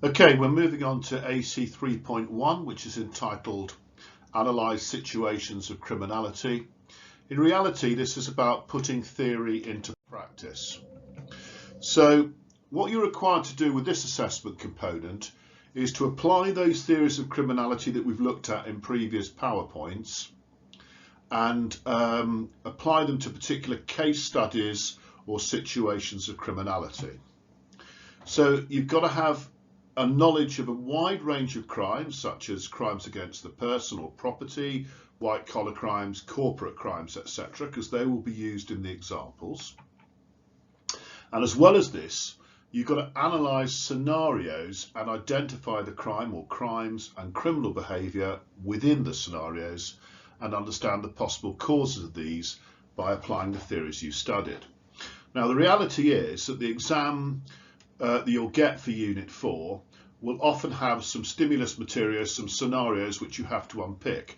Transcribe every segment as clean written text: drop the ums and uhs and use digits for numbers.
Okay, we're moving on to AC 3.1, which is entitled Analyse Situations of Criminality. In reality, this is about putting theory into practice. So what you're required to do with this assessment component is to apply those theories of criminality that we've looked at in previous PowerPoints and apply them to particular case studies or situations of criminality. So you've got to have a knowledge of a wide range of crimes, such as crimes against the person or property, white collar crimes, corporate crimes, etc., because they will be used in the examples. And as well as this, you've got to analyse scenarios and identify the crime or crimes and criminal behaviour within the scenarios and understand the possible causes of these by applying the theories you studied. Now, the reality is that the exam that you'll get for Unit 4 will often have some stimulus materials, some scenarios which you have to unpick.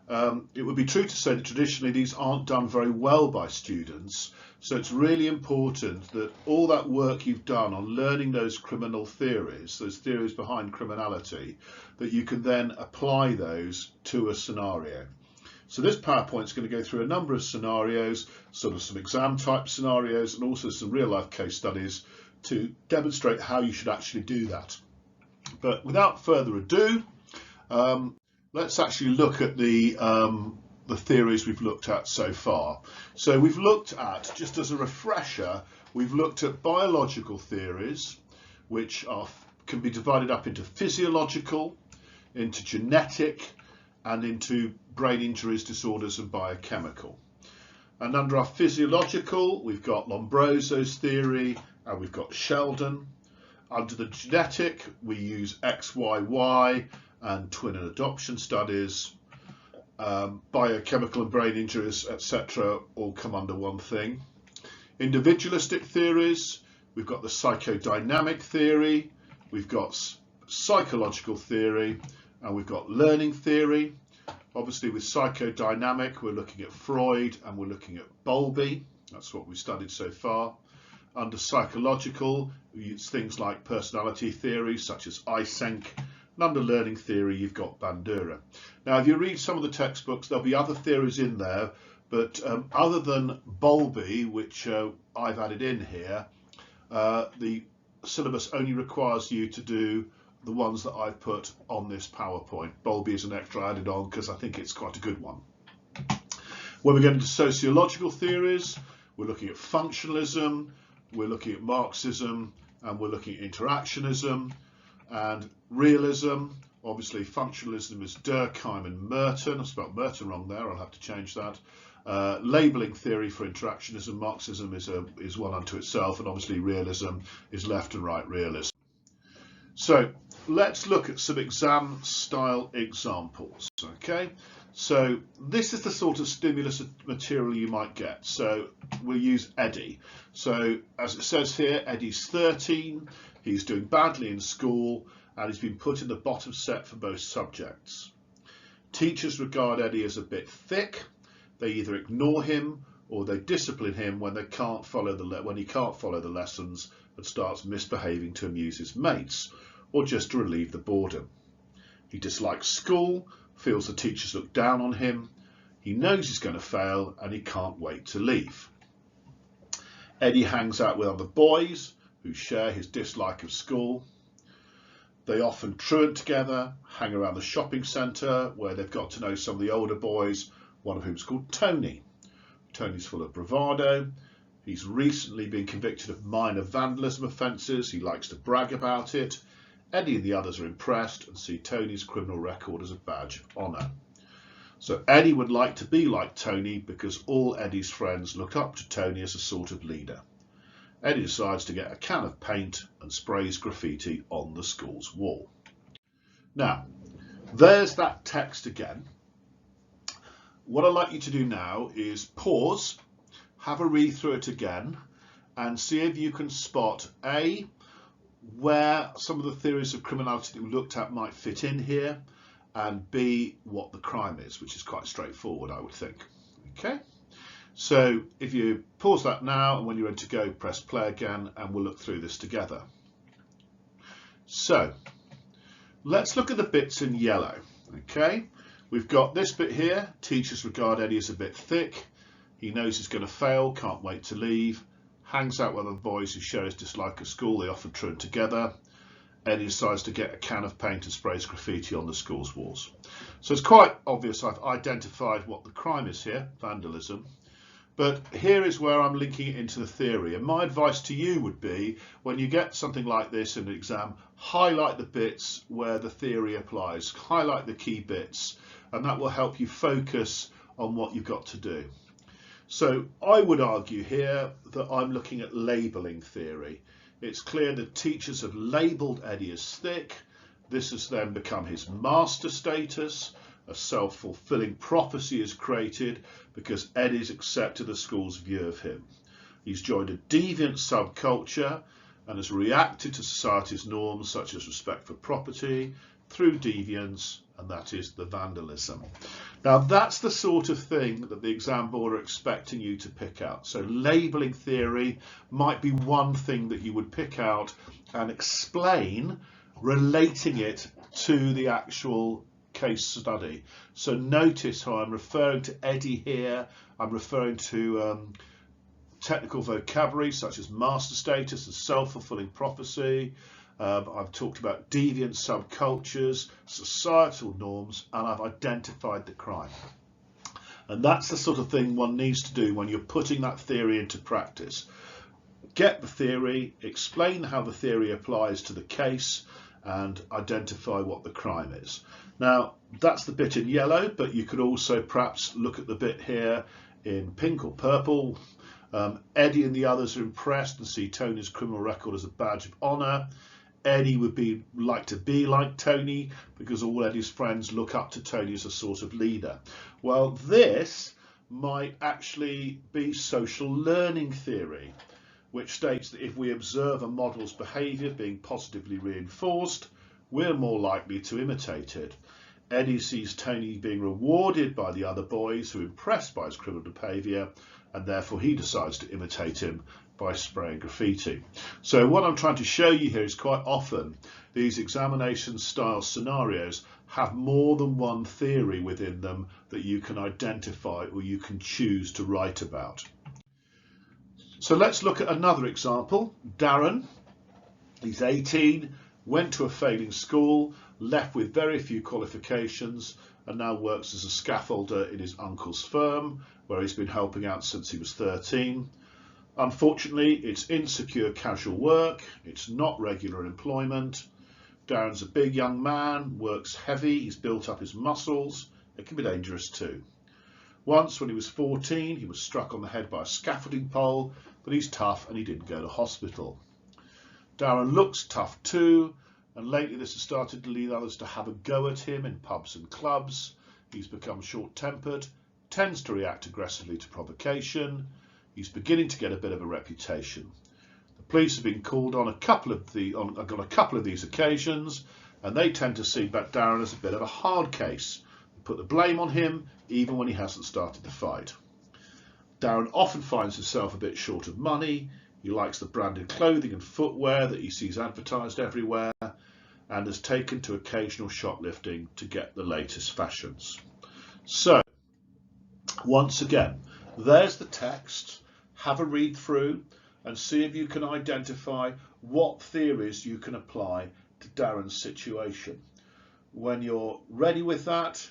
It would be true to say that traditionally these aren't done very well by students, so it's really important that all that work you've done on learning those criminal theories, those theories behind criminality, that you can then apply those to a scenario. So this PowerPoint is going to go through a number of scenarios, sort of some exam type scenarios and also some real life case studies to demonstrate how you should actually do that. But without further ado, let's actually look at the theories we've looked at so far. So we've looked at, just as a refresher, we've looked at biological theories, which can be divided up into physiological, into genetic, and into brain injuries, disorders, and biochemical. And under our physiological, we've got Lombroso's theory, and we've got Sheldon. Under the genetic, we use XYY and twin and adoption studies. Biochemical and brain injuries, etc., all come under one thing. Individualistic theories, we've got the psychodynamic theory, we've got psychological theory, and we've got learning theory. Obviously with psychodynamic, we're looking at Freud and we're looking at Bowlby. That's what we've studied so far. Under psychological, we use things like personality theory, such as Eysenck. And under learning theory, you've got Bandura. Now, if you read some of the textbooks, there'll be other theories in there, but other than Bowlby, which I've added in here, the syllabus only requires you to do the ones that I've put on this PowerPoint. Bowlby is an extra added on because I think it's quite a good one. When we get into sociological theories, we're looking at functionalism, we're looking at Marxism, and we're looking at interactionism and realism. Obviously, functionalism is Durkheim and Merton. I spelled Merton wrong there, I'll have to change that. Labelling theory for interactionism, Marxism is one unto itself, and obviously realism is left and right realism. So let's look at some exam style examples, okay? So this is the sort of stimulus material you might get. So we'll use Eddie. So as it says here, Eddie's 13, he's doing badly in school, and he's been put in the bottom set for both subjects. Teachers regard Eddie as a bit thick. They either ignore him or they discipline him when he can't follow the lessons and starts misbehaving to amuse his mates, or just to relieve the boredom. He dislikes school, feels the teachers look down on him, he knows he's going to fail, and he can't wait to leave. Eddie hangs out with other boys who share his dislike of school. They often truant together, hang around the shopping centre where they've got to know some of the older boys, one of whom is called Tony. Tony's full of bravado. He's recently been convicted of minor vandalism offences. He likes to brag about it. Eddie and the others are impressed and see Tony's criminal record as a badge of honour. So Eddie would like to be like Tony because all Eddie's friends look up to Tony as a sort of leader. Eddie decides to get a can of paint and sprays graffiti on the school's wall. Now, there's that text again. What I'd like you to do now is pause, have a read through it again, and see if you can spot A, where some of the theories of criminality that we looked at might fit in here, and B, what the crime is, which is quite straightforward, I would think. Okay, so if you pause that now, and when you're ready to go, press play again, and we'll look through this together. So let's look at the bits in yellow. Okay, we've got this bit here. Teachers regard Eddie as a bit thick. He knows he's going to fail, can't wait to leave. Hangs out with other boys who share his dislike of school. They often trim together. Eddie decides to get a can of paint and sprays graffiti on the school's walls. So it's quite obvious I've identified what the crime is here, vandalism. But here is where I'm linking it into the theory. And my advice to you would be, when you get something like this in an exam, highlight the bits where the theory applies. Highlight the key bits, and that will help you focus on what you've got to do. So I would argue here that I'm looking at labelling theory. It's clear that teachers have labelled Eddie as thick. This has then become his master status. A self-fulfilling prophecy is created because Eddie's accepted the school's view of him. He's joined a deviant subculture and has reacted to society's norms such as respect for property through deviance, and that is the vandalism. Now that's the sort of thing that the exam board are expecting you to pick out. So labelling theory might be one thing that you would pick out and explain, relating it to the actual case study. So notice how I'm referring to Eddie here. I'm referring to technical vocabulary such as master status and self-fulfilling prophecy. I've talked about deviant subcultures, societal norms, and I've identified the crime. And that's the sort of thing one needs to do when you're putting that theory into practice. Get the theory, explain how the theory applies to the case, and identify what the crime is. Now that's the bit in yellow, but you could also perhaps look at the bit here in pink or purple. Eddie and the others are impressed and see Tony's criminal record as a badge of honour. Eddie would like to be like Tony because all Eddie's friends look up to Tony as a sort of leader. Well, this might actually be social learning theory, which states that if we observe a model's behaviour being positively reinforced, we're more likely to imitate it. Eddie sees Tony being rewarded by the other boys who are impressed by his criminal behaviour, and therefore he decides to imitate him by spraying graffiti. So what I'm trying to show you here is quite often these examination style scenarios have more than one theory within them that you can identify or you can choose to write about. So let's look at another example. Darren, he's 18, went to a failing school, left with very few qualifications, and now works as a scaffolder in his uncle's firm, where he's been helping out since he was 13. Unfortunately, it's insecure casual work, it's not regular employment. Darren's a big young man, works heavy, he's built up his muscles. It can be dangerous too. Once when he was 14, he was struck on the head by a scaffolding pole, but he's tough and he didn't go to hospital. Darren looks tough too, and lately this has started to lead others to have a go at him in pubs and clubs. He's become short-tempered, tends to react aggressively to provocation. He's beginning to get a bit of a reputation. The police have been called on a couple of these occasions, and they tend to see Darren as a bit of a hard case. They put the blame on him even when he hasn't started the fight. Darren often finds himself a bit short of money. He likes the branded clothing and footwear that he sees advertised everywhere, and has taken to occasional shoplifting to get the latest fashions. So, once again, there's the text. Have a read through and see if you can identify what theories you can apply to Darren's situation. When you're ready with that,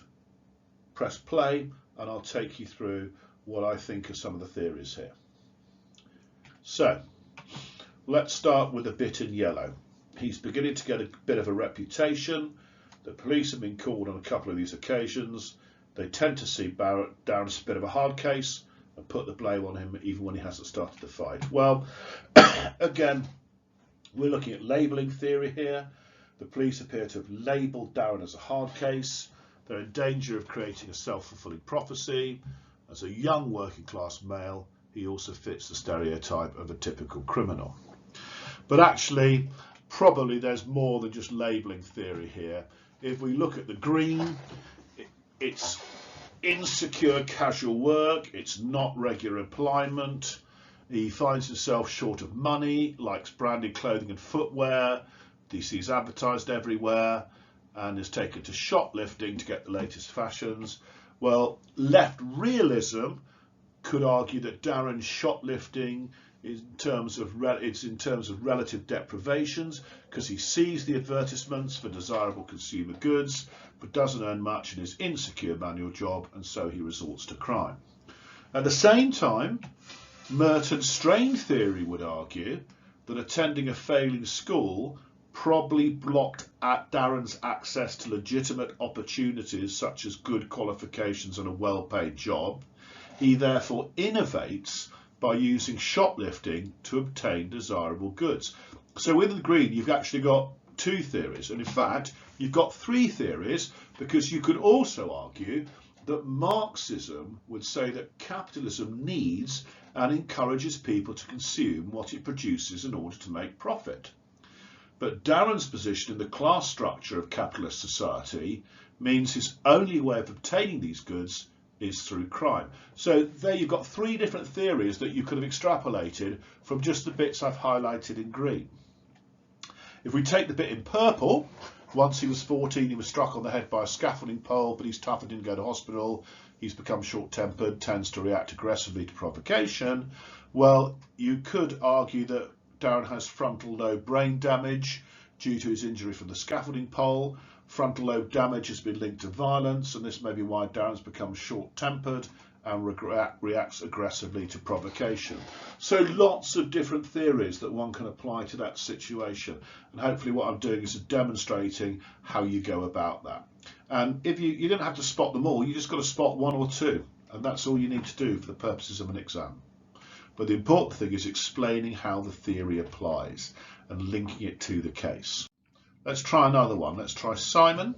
press play and I'll take you through what I think are some of the theories here. So, let's start with a bit in yellow. He's beginning to get a bit of a reputation. The police have been called on a couple of these occasions. They tend to see Darren as a bit of a hard case and put the blame on him even when he hasn't started the fight. Well, again, we're looking at labelling theory here. The police appear to have labelled Darren as a hard case. They're in danger of creating a self-fulfilling prophecy. As a young working class male, he also fits the stereotype of a typical criminal. But actually, probably there's more than just labelling theory here. If we look at the green, it's insecure casual work, it's not regular employment, he finds himself short of money, likes branded clothing and footwear, he sees advertised everywhere and is taken to shoplifting to get the latest fashions. Well, left realism could argue that Darren's shoplifting is in terms of relative deprivations, because he sees the advertisements for desirable consumer goods but doesn't earn much in his insecure manual job, and so he resorts to crime. At the same time, Merton's strain theory would argue that attending a failing school probably blocked Darren's access to legitimate opportunities such as good qualifications and a well-paid job. He therefore innovates by using shoplifting to obtain desirable goods. So with the green, you've actually got two theories, and in fact you've got three theories, because you could also argue that Marxism would say that capitalism needs and encourages people to consume what it produces in order to make profit. But Darren's position in the class structure of capitalist society means his only way of obtaining these goods is through crime. So there you've got three different theories that you could have extrapolated from just the bits I've highlighted in green. If we take the bit in purple, once he was 14 he was struck on the head by a scaffolding pole, but he's tough and didn't go to hospital. He's become short-tempered, tends to react aggressively to provocation. Well, you could argue that Darren has frontal lobe brain damage due to his injury from the scaffolding pole. Frontal lobe damage has been linked to violence, and this may be why Darren's become short-tempered and reacts aggressively to provocation. So lots of different theories that one can apply to that situation, and hopefully what I'm doing is demonstrating how you go about that. And if you don't have to spot them all, you just got to spot one or two, and that's all you need to do for the purposes of an exam. But the important thing is explaining how the theory applies and linking it to the case. Let's try another one. Let's try Simon,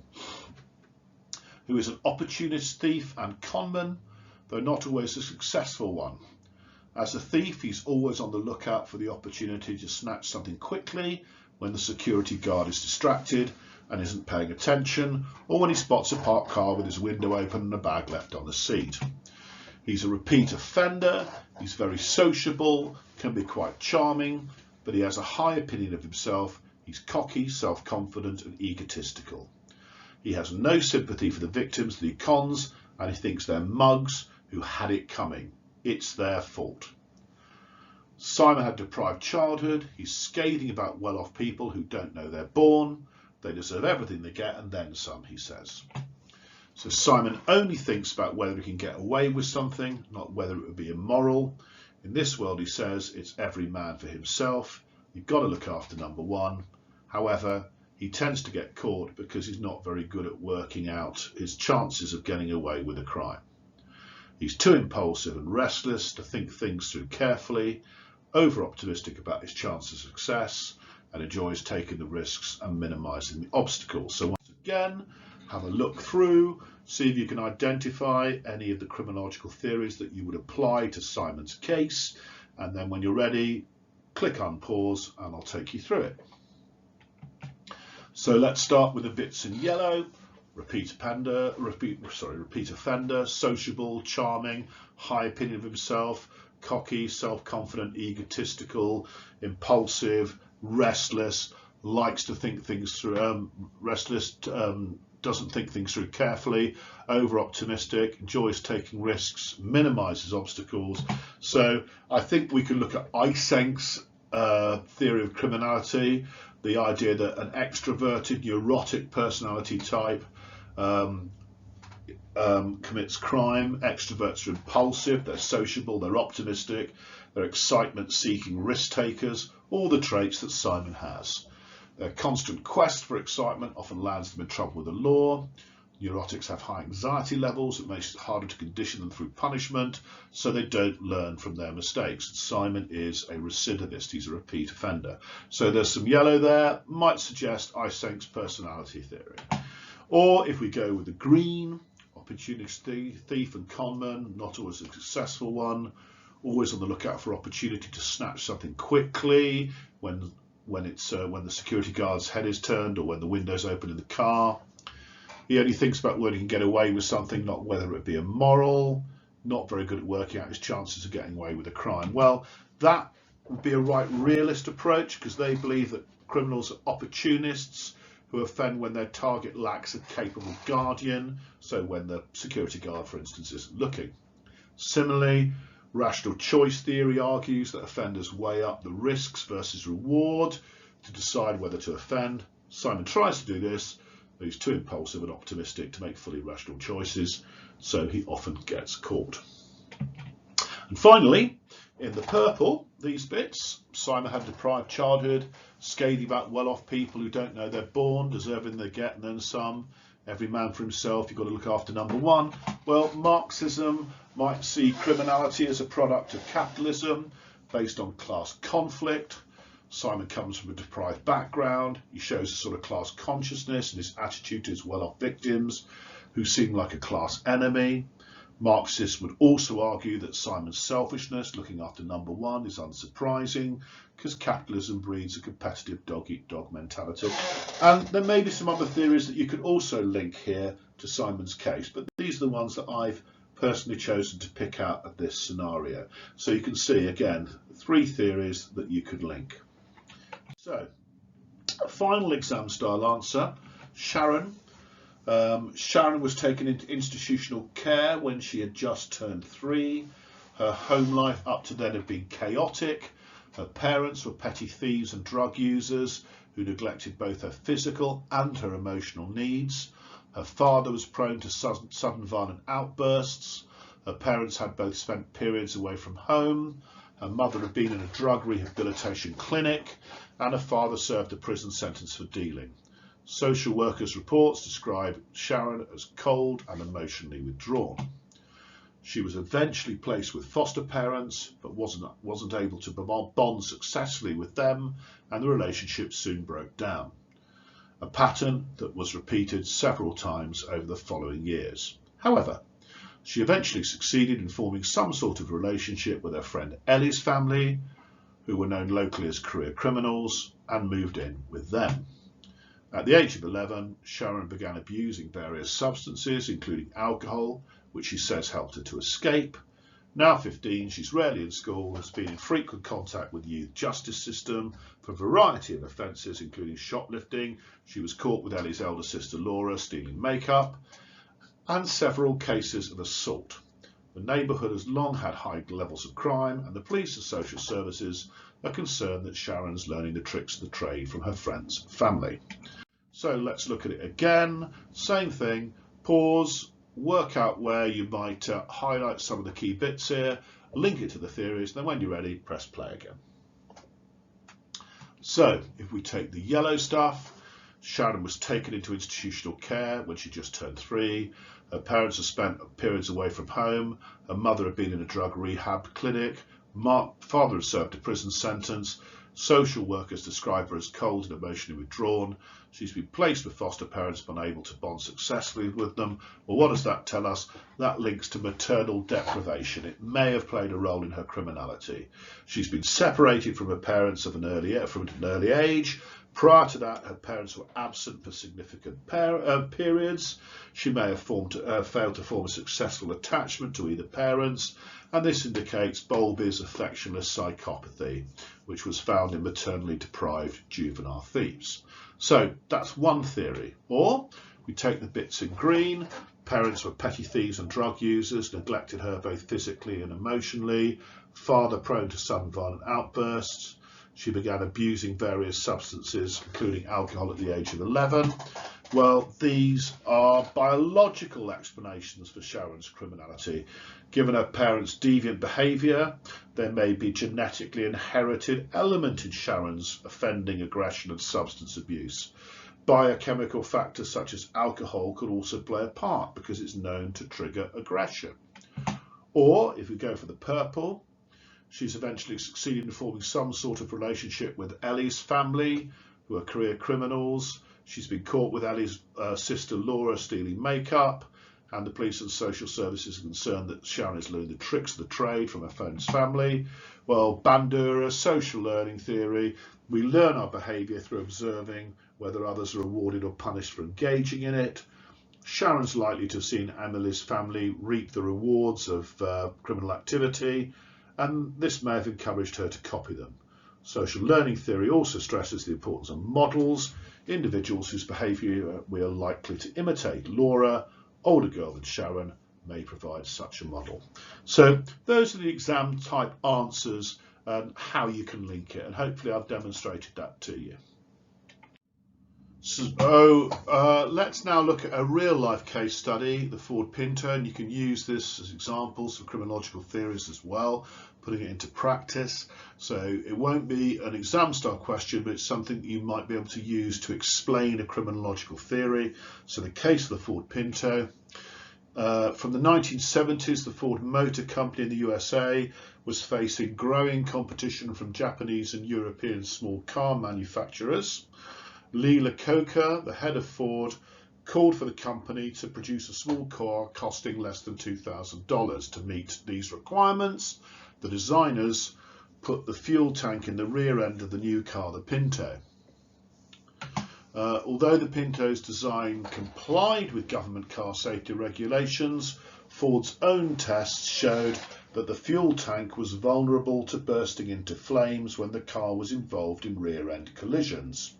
who is an opportunist thief and conman, though not always a successful one. As a thief, he's always on the lookout for the opportunity to snatch something quickly when the security guard is distracted and isn't paying attention, or when he spots a parked car with his window open and a bag left on the seat. He's a repeat offender, he's very sociable, can be quite charming, but he has a high opinion of himself. He's cocky, self-confident and egotistical. He has no sympathy for the victims that he cons, and he thinks they're mugs who had it coming. It's their fault. Simon had a deprived childhood. He's scathing about well-off people who don't know they're born. They deserve everything they get and then some, he says. So Simon only thinks about whether he can get away with something, not whether it would be immoral. In this world, he says, it's every man for himself. You've got to look after number one. However, he tends to get caught because he's not very good at working out his chances of getting away with a crime. He's too impulsive and restless to think things through carefully, over-optimistic about his chance of success, and enjoys taking the risks and minimising the obstacles. So once again, have a look through, see if you can identify any of the criminological theories that you would apply to Simon's case, and then when you're ready, click on pause and I'll take you through it. So let's start with the bits in yellow. Repeat offender, sociable, charming, high opinion of himself, cocky, self-confident, egotistical, impulsive, restless, likes to think things through, doesn't think things through carefully, over-optimistic, enjoys taking risks, minimises obstacles. So I think we can look at Eysenk's theory of criminality, the idea that an extroverted, neurotic personality type commits crime. Extroverts are impulsive, they're sociable, they're optimistic, they're excitement-seeking risk-takers, all the traits that Simon has. Their constant quest for excitement often lands them in trouble with the law. Neurotics have high anxiety levels. It makes it harder to condition them through punishment, so they don't learn from their mistakes. Simon is a recidivist. He's a repeat offender. So there's some yellow there. Might suggest Eysenk's personality theory. Or if we go with the green, opportunist thief and conman, not always a successful one, always on the lookout for opportunity to snatch something quickly when the security guard's head is turned or when the window's open in the car. He only thinks about whether he can get away with something, not whether it be immoral. Not very good at working out his chances of getting away with a crime. Well, that would be a right realist approach, because they believe that criminals are opportunists who offend when their target lacks a capable guardian, so when the security guard, for instance, isn't looking. Similarly, rational choice theory argues that offenders weigh up the risks versus reward to decide whether to offend. Simon tries to do this, but he's too impulsive and optimistic to make fully rational choices, so he often gets caught. And finally, in the purple, these bits, Simon had a deprived childhood, scathing about well-off people who don't know they're born, deserving they get and then some. Every man for himself, you've got to look after number one. Well, Marxism might see criminality as a product of capitalism based on class conflict. Simon comes from a deprived background. He shows a sort of class consciousness in his attitude to his well-off victims who seem like a class enemy. Marxists would also argue that Simon's selfishness, looking after number one, is unsurprising because capitalism breeds a competitive dog-eat-dog mentality. And there may be some other theories that you could also link here to Simon's case, but these are the ones that I've personally chosen to pick out of this scenario. So you can see, again, 3 theories that you could link. So, a final exam style answer, Sharon. Sharon was taken into institutional care when she had just turned 3. Her home life up to then had been chaotic. Her parents were petty thieves and drug users who neglected both her physical and her emotional needs. Her father was prone to sudden violent outbursts. Her parents had both spent periods away from home. Her mother had been in a drug rehabilitation clinic, and her father served a prison sentence for dealing. Social workers' reports describe Sharon as cold and emotionally withdrawn. She was eventually placed with foster parents, but wasn't able to bond successfully with them, and the relationship soon broke down. A pattern that was repeated several times over the following years. However, she eventually succeeded in forming some sort of relationship with her friend Ellie's family, who were known locally as career criminals, and moved in with them. At the age of 11, Sharon began abusing various substances, including alcohol, which she says helped her to escape. Now 15, she's rarely in school, has been in frequent contact with the youth justice system for a variety of offences, including shoplifting. She was caught with Ellie's elder sister Laura stealing makeup, and several cases of assault. The neighbourhood has long had high levels of crime, and the police and social services are concerned that Sharon's learning the tricks of the trade from her friends and family. So let's look at it again. Same thing, pause, work out where you might highlight some of the key bits here, link it to the theories, then when you're ready, press play again. So if we take the yellow stuff, Sharon was taken into institutional care when she just turned 3. Her parents had spent periods away from home. Her mother had been in a drug rehab clinic. Father had served a prison sentence. Social workers describe her as cold and emotionally withdrawn. She's been placed with foster parents but unable to bond successfully with them. Well, what does that tell us? That links to maternal deprivation. It may have played a role in her criminality. She's been separated from her parents from an early age. Prior to that, her parents were absent for significant periods. She may have failed to form a successful attachment to either parents, and this indicates Bowlby's affectionless psychopathy, which was found in maternally deprived juvenile thieves. So that's one theory. Or we take the bits in green. Parents were petty thieves and drug users, neglected her both physically and emotionally. Father prone to sudden violent outbursts. She began abusing various substances, including alcohol, at the age of 11. Well, these are biological explanations for Sharon's criminality. Given her parents' deviant behaviour, there may be genetically inherited element in Sharon's offending, aggression and substance abuse. Biochemical factors such as alcohol could also play a part because it's known to trigger aggression. Or, if we go for the purple, she's eventually succeeded in forming some sort of relationship with Ellie's family, who are career criminals. She's been caught with Ellie's sister Laura stealing makeup, and the police and social services are concerned that Sharon is learning the tricks of the trade from her friend's family. Well, Bandura, social learning theory, we learn our behaviour through observing whether others are rewarded or punished for engaging in it. Sharon's likely to have seen Emily's family reap the rewards of criminal activity. and this may have encouraged her to copy them. Social learning theory also stresses the importance of models, individuals whose behaviour we are likely to imitate. Laura, older girl than Sharon, may provide such a model. So those are the exam type answers and how you can link it, and hopefully I've demonstrated that to you. So let's now look at a real life case study, the Ford Pinto, and you can use this as examples for criminological theories as well, putting it into practice. So it won't be an exam style question, but it's something you might be able to use to explain a criminological theory. So the case of the Ford Pinto. From the 1970s, the Ford Motor Company in the USA was facing growing competition from Japanese and European small car manufacturers. Lee Iacocca, the head of Ford, called for the company to produce a small car costing less than $2,000. To meet these requirements, the designers put the fuel tank in the rear end of the new car, the Pinto. Although the Pinto's design complied with government car safety regulations, Ford's own tests showed that the fuel tank was vulnerable to bursting into flames when the car was involved in rear-end collisions.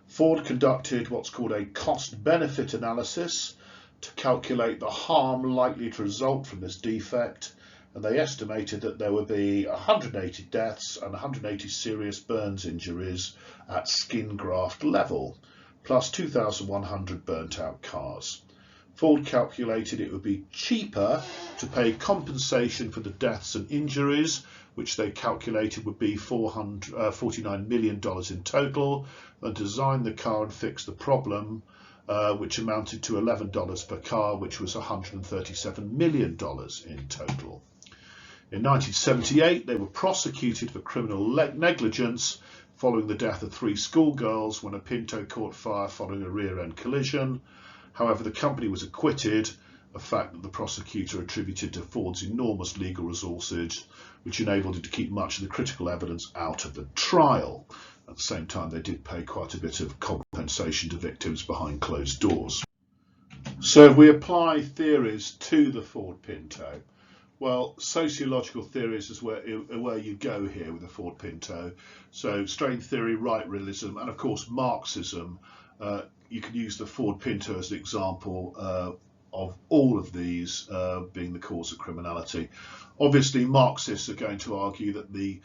Ford conducted what's called a cost-benefit analysis to calculate the harm likely to result from this defect, and they estimated that there would be 180 deaths and 180 serious burns injuries at skin graft level, plus 2,100 burnt out cars. Ford calculated it would be cheaper to pay compensation for the deaths and injuries, which they calculated would be $49 million in total, than design the car and fix the problem, which amounted to $11 per car, which was $137 million in total. In 1978, they were prosecuted for criminal negligence following the death of 3 schoolgirls when a Pinto caught fire following a rear-end collision. However, the company was acquitted, a fact that the prosecutor attributed to Ford's enormous legal resources, which enabled it to keep much of the critical evidence out of the trial. At the same time, they did pay quite a bit of compensation to victims behind closed doors. So if we apply theories to the Ford Pinto, well, sociological theories is where you go here with the Ford Pinto. So strain theory, right realism, and of course Marxism. You can use the Ford Pinto as an example of all of these being the cause of criminality. Obviously, Marxists are going to argue that the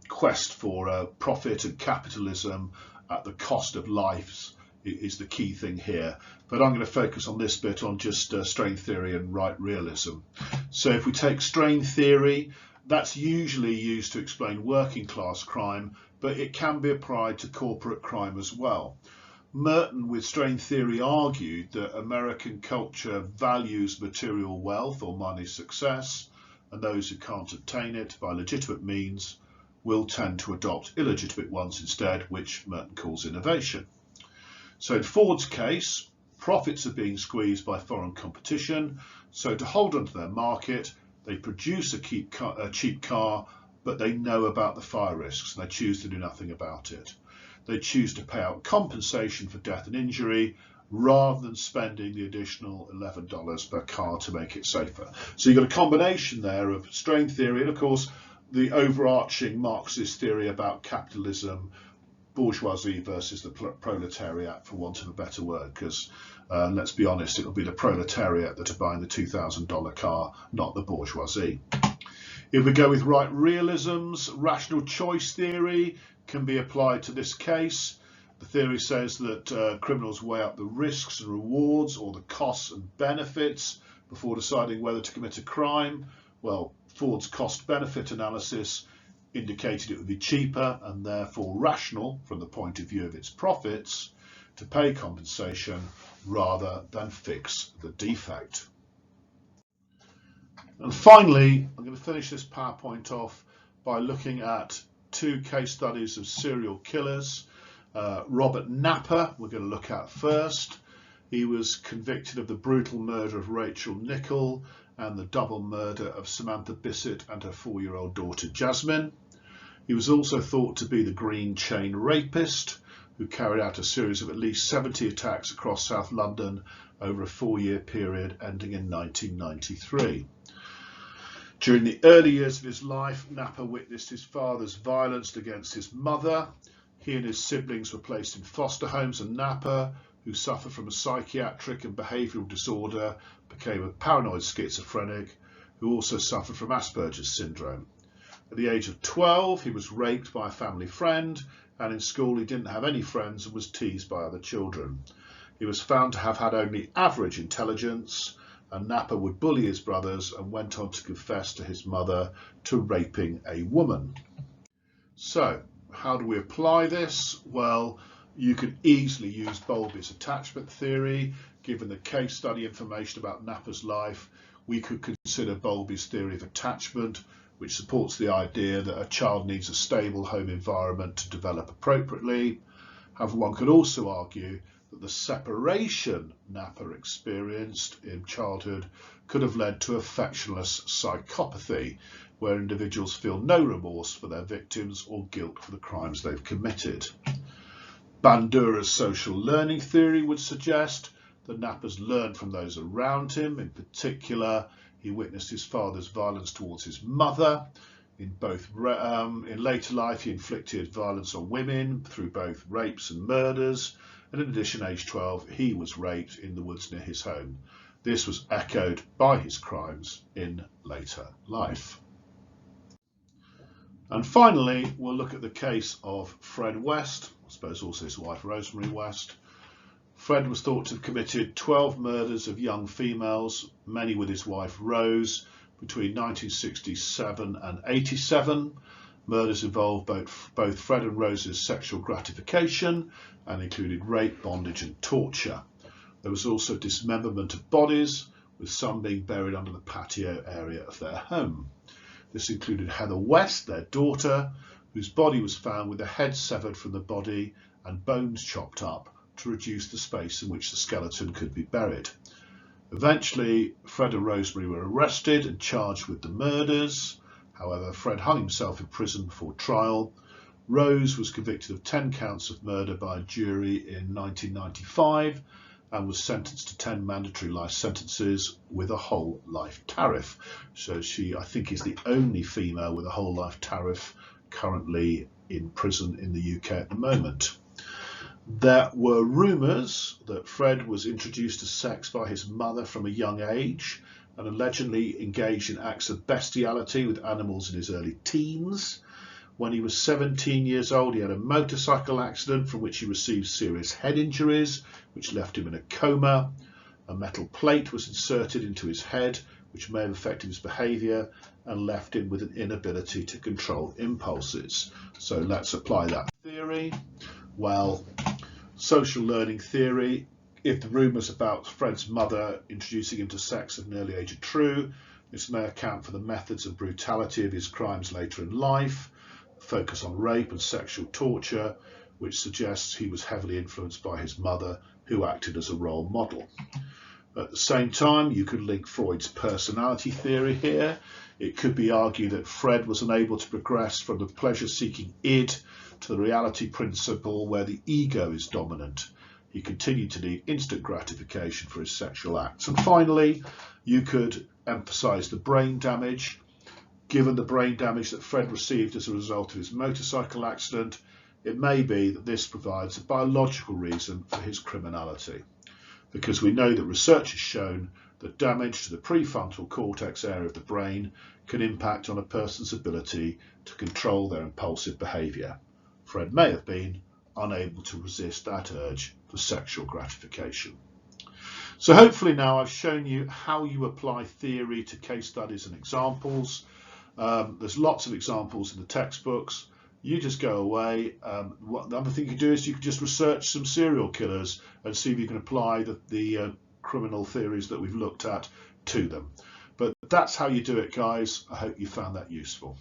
quest for profit and capitalism at the cost of lives is the key thing here, but I'm going to focus on this bit on just strain theory and right realism. So if we take strain theory, that's usually used to explain working class crime, but it can be applied to corporate crime as well. Merton, with strain theory, argued that American culture values material wealth or money success, and those who can't obtain it by legitimate means will tend to adopt illegitimate ones instead, which Merton calls innovation. So in Ford's case, profits are being squeezed by foreign competition, so to hold onto their market, they produce a cheap car, but they know about the fire risks and they choose to do nothing about it. They choose to pay out compensation for death and injury rather than spending the additional $11 per car to make it safer. So you've got a combination there of strain theory and of course the overarching Marxist theory about capitalism, bourgeoisie versus the proletariat, for want of a better word, because let's be honest, it'll be the proletariat that are buying the $2,000 car, not the bourgeoisie. If we go with right realisms, rational choice theory can be applied to this case. The theory says that criminals weigh up the risks and rewards, or the costs and benefits, before deciding whether to commit a crime. Well, Ford's cost-benefit analysis indicated it would be cheaper and therefore rational from the point of view of its profits to pay compensation rather than fix the defect. And finally, I'm going to finish this PowerPoint off by looking at 2 case studies of serial killers. Robert Napper we're going to look at first. He was convicted of the brutal murder of Rachel Nichol and the double murder of Samantha Bissett and her 4-year-old daughter Jasmine. He was also thought to be the Green Chain Rapist, who carried out a series of at least 70 attacks across South London over a 4-year period ending in 1993. During the early years of his life, Napper witnessed his father's violence against his mother. He and his siblings were placed in foster homes, and Napper, who suffered from a psychiatric and behavioural disorder, became a paranoid schizophrenic who also suffered from Asperger's syndrome. At the age of 12, he was raped by a family friend, and in school he didn't have any friends and was teased by other children. He was found to have had only average intelligence, and Napper would bully his brothers and went on to confess to his mother to raping a woman. So, how do we apply this? Well, you could easily use Bowlby's attachment theory. Given the case study information about Napper's life, we could consider Bowlby's theory of attachment, which supports the idea that a child needs a stable home environment to develop appropriately. However, one could also argue that the separation Napper experienced in childhood could have led to affectionless psychopathy, where individuals feel no remorse for their victims or guilt for the crimes they've committed. Bandura's social learning theory would suggest that Napper's learned from those around him. In particular, he witnessed his father's violence towards his mother. In later life, he inflicted violence on women through both rapes and murders. And in addition, age 12, he was raped in the woods near his home. This was echoed by his crimes in later life. And finally, we'll look at the case of Fred West, I suppose also his wife Rosemary West. Fred was thought to have committed 12 murders of young females, many with his wife Rose, between 1967 and 87. Murders involved both Fred and Rose's sexual gratification and included rape, bondage and torture. There was also dismemberment of bodies, with some being buried under the patio area of their home. This included Heather West, their daughter, whose body was found with the head severed from the body and bones chopped up to reduce the space in which the skeleton could be buried. Eventually, Fred and Rosemary were arrested and charged with the murders. However, Fred hung himself in prison before trial. Rose was convicted of 10 counts of murder by a jury in 1995 and was sentenced to 10 mandatory life sentences with a whole life tariff. So she, I think, is the only female with a whole life tariff currently in prison in the UK at the moment. There were rumours that Fred was introduced to sex by his mother from a young age and allegedly engaged in acts of bestiality with animals in his early teens. When he was 17 years old, he had a motorcycle accident from which he received serious head injuries, which left him in a coma. A metal plate was inserted into his head, which may have affected his behaviour and left him with an inability to control impulses. So let's apply that theory. Well, social learning theory, if the rumours about Fred's mother introducing him to sex at an early age are true, this may account for the methods and brutality of his crimes later in life, focus on rape and sexual torture, which suggests he was heavily influenced by his mother, who acted as a role model. At the same time, you could link Freud's personality theory here. It could be argued that Fred was unable to progress from the pleasure-seeking id to the reality principle where the ego is dominant. He continued to need instant gratification for his sexual acts. And finally, you could emphasise the brain damage. Given the brain damage that Fred received as a result of his motorcycle accident, it may be that this provides a biological reason for his criminality, because we know that research has shown that damage to the prefrontal cortex area of the brain can impact on a person's ability to control their impulsive behaviour. Fred may have been unable to resist that urge for sexual gratification. So hopefully now I've shown you how you apply theory to case studies and examples. There's lots of examples in the textbooks. You just go away. The other thing you can do is you can just research some serial killers and see if you can apply the criminal theories that we've looked at to them. But that's how you do it, guys. I hope you found that useful.